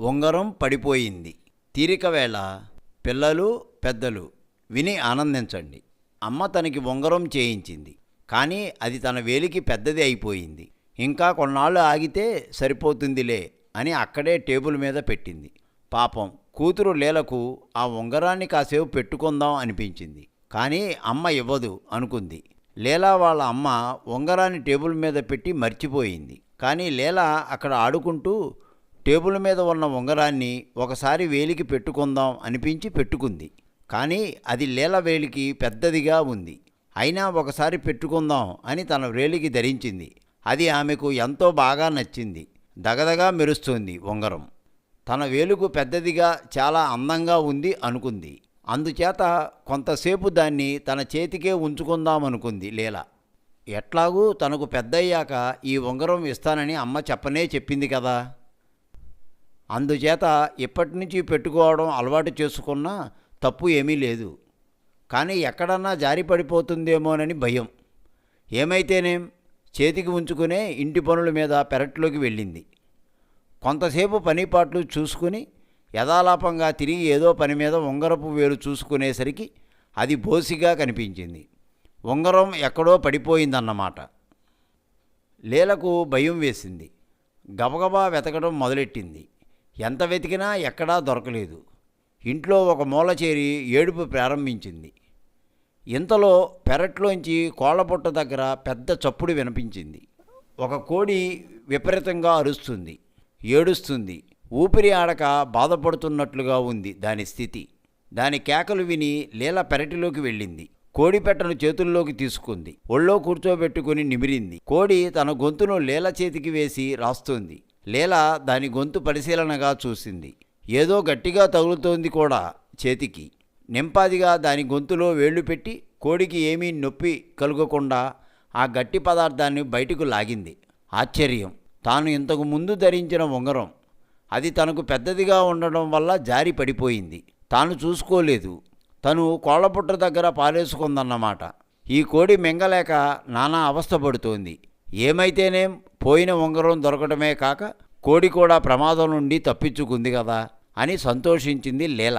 ఉంగరం పడిపోయింది. తీరిక వేళ పిల్లలు పెద్దలు విని ఆనందించండి. అమ్మ తనకి ఉంగరం చేయించింది, కానీ అది తన వేలికి పెద్దది అయిపోయింది. ఇంకా కొన్నాళ్ళు ఆగితే సరిపోతుందిలే అని అక్కడే టేబుల్ మీద పెట్టింది. పాపం కూతురు లీలకు ఆ ఉంగరాన్ని కాసేపు పెట్టుకుందాం అనిపించింది, కానీ అమ్మ ఇవ్వదు అనుకుంది. లీలా వాళ్ళ అమ్మ ఉంగరాన్ని టేబుల్ మీద పెట్టి మర్చిపోయింది. కానీ లీలా అక్కడ ఆడుకుంటూ టేబుల్ మీద ఉన్న ఉంగరాన్ని ఒకసారి వేలికి పెట్టుకుందాం అనిపించి పెట్టుకుంది. కానీ అది లీల వేలికి పెద్దదిగా ఉంది. అయినా ఒకసారి పెట్టుకుందాం అని తన వేలికి ధరించింది. అది ఆమెకు ఎంతో బాగా నచ్చింది. దగదగా మెరుస్తుంది ఉంగరం. తన వేలుకు పెద్దదిగా చాలా అందంగా ఉంది అనుకుంది. అందుచేత కొంతసేపు దాన్ని తన చేతికే ఉంచుకుందామనుకుంది లీల. ఎట్లాగూ తనకు పెద్దయ్యాక ఈ ఉంగరం ఇస్తానని అమ్మ చెప్పనే చెప్పింది కదా. అందుచేత ఇప్పటి నుంచి పెట్టుకోవడం అలవాటు చేసుకున్నా తప్పు ఏమీ లేదు. కానీ ఎక్కడన్నా జారి పడిపోతుందేమోనని భయం. ఏమైతేనేం చేతికి ఉంచుకునే ఇంటి పనుల మీద పెరట్లోకి వెళ్ళింది. కొంతసేపు పనిపాట్లు చూసుకుని యథాలాపంగా తిరిగి ఏదో పని మీద ఉంగరపు వేలు చూసుకునేసరికి అది బోసిగా కనిపించింది. ఉంగరం ఎక్కడో పడిపోయిందన్నమాట. లీలకు భయం వేసింది. గబగబా వెతకడం మొదలెట్టింది. ఎంత వెతికినా ఎక్కడా దొరకలేదు. ఇంట్లో ఒక మూల చేరి ఏడుపు ప్రారంభించింది. ఇంతలో పెరట్లోంచి కోళ్లపుట్ట దగ్గర పెద్ద చప్పుడు వినిపించింది. ఒక కోడి విపరీతంగా అరుస్తుంది, ఏడుస్తుంది. ఊపిరి ఆడక బాధపడుతున్నట్లుగా ఉంది దాని స్థితి. దాని కేకలు విని లీల పెరటిలోకి వెళ్ళింది. కోడిపెట్టను చేతుల్లోకి తీసుకుంది. ఒళ్ళో కూర్చోబెట్టుకుని నిమిరింది. కోడి తన గొంతును లీల చేతికి వేసి రాస్తుంది. లీల దాని గొంతు పరిశీలనగా చూసింది. ఏదో గట్టిగా తగులుతోంది కూడా చేతికి. నింపాదిగా దాని గొంతులో వేళ్లు పెట్టి కోడికి ఏమీ నొప్పి కలుగకుండా ఆ గట్టి పదార్థాన్ని బయటకు లాగింది. ఆశ్చర్యం! తాను ఇంతకు ముందు ధరించిన ఉంగరం. అది తనకు పెద్దదిగా ఉండడం వల్ల జారి పడిపోయింది. తాను చూసుకోలేదు. తను కోళ్లపుట్ట దగ్గర పారేసుకుందన్నమాట. ఈ కోడి మింగలేక నానా అవస్థపడుతోంది. ఏమైతేనేం పోయిన ఉంగరం దొరకడమే కాక కోడి కూడా ప్రమాదం నుండి తప్పించుకుంది కదా అని సంతోషించింది లీల.